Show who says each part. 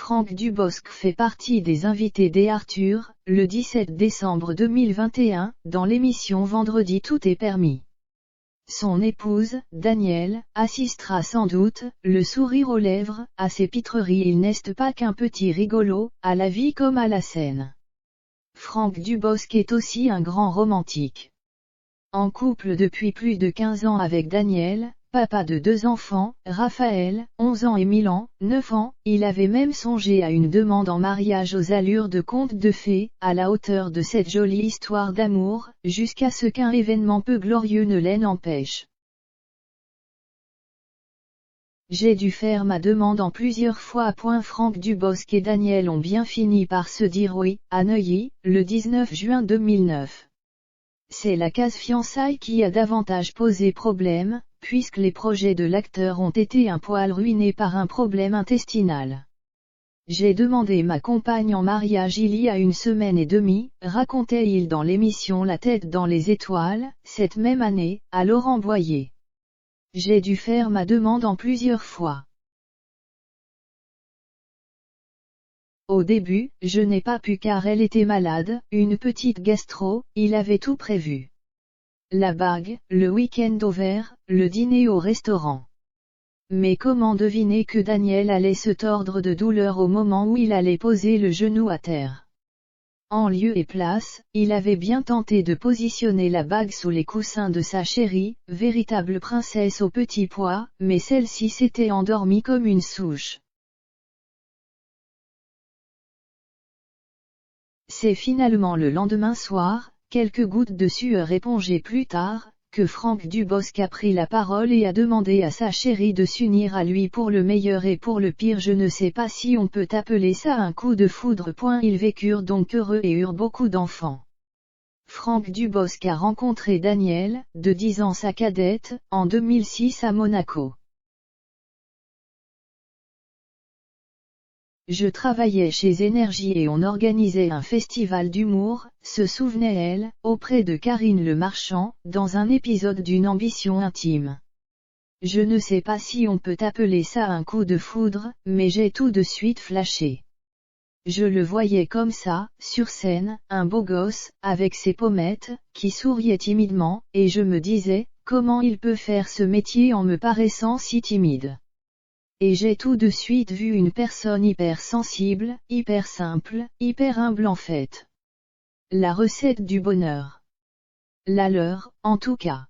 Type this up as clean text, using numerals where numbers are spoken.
Speaker 1: Franck Dubosc fait partie des invités d'Arthur, le 17 décembre 2021, dans l'émission Vendredi tout est permis. Son épouse, Danielle, assistera sans doute, le sourire aux lèvres, à ses pitreries. Il n'est pas qu'un petit rigolo, à la vie comme à la scène. Franck Dubosc est aussi un grand romantique. En couple depuis plus de 15 ans avec Danielle, papa de 2 enfants, Raphaël, 11 ans et Milan, 9 ans, il avait même songé à une demande en mariage aux allures de conte de fées, à la hauteur de cette jolie histoire d'amour, jusqu'à ce qu'un événement peu glorieux ne l'en empêche. J'ai dû faire ma demande en plusieurs fois. Franck Dubosc et Danielle ont bien fini par se dire oui, à Neuilly, le 19 juin 2009. C'est la case fiançailles qui a davantage posé problème, puisque les projets de l'acteur ont été un poil ruinés par un problème intestinal. J'ai demandé ma compagne en mariage il y a 1 semaine et demie, racontait-il dans l'émission La tête dans les étoiles, cette même année, à Laurent Boyer. J'ai dû faire ma demande en plusieurs fois. Au début, je n'ai pas pu car elle était malade, une petite gastro, il avait tout prévu. La bague, le week-end au vert, le dîner au restaurant. Mais comment deviner que Daniel allait se tordre de douleur au moment où il allait poser le genou à terre? En lieu et place, il avait bien tenté de positionner la bague sous les coussins de sa chérie, véritable princesse au petit pois, mais celle-ci s'était endormie comme une souche. C'est finalement le lendemain soir, quelques gouttes de sueur épongées plus tard, que Franck Dubosc a pris la parole et a demandé à sa chérie de s'unir à lui pour le meilleur et pour le pire. Je ne sais pas si on peut appeler ça un coup de foudre. Ils vécurent donc heureux et eurent beaucoup d'enfants. Franck Dubosc a rencontré Danielle, de 10 ans sa cadette, en 2006 à Monaco. Je travaillais chez Énergie et on organisait un festival d'humour, se souvenait-elle, auprès de Karine Le Marchand, dans un épisode d'une ambition intime. Je ne sais pas si on peut appeler ça un coup de foudre, mais j'ai tout de suite flashé. Je le voyais comme ça, sur scène, un beau gosse, avec ses pommettes, qui souriait timidement, et je me disais, comment il peut faire ce métier en me paraissant si timide? Et j'ai tout de suite vu une personne hyper sensible, hyper simple, hyper humble en fait. La recette du bonheur. La leur, en tout cas.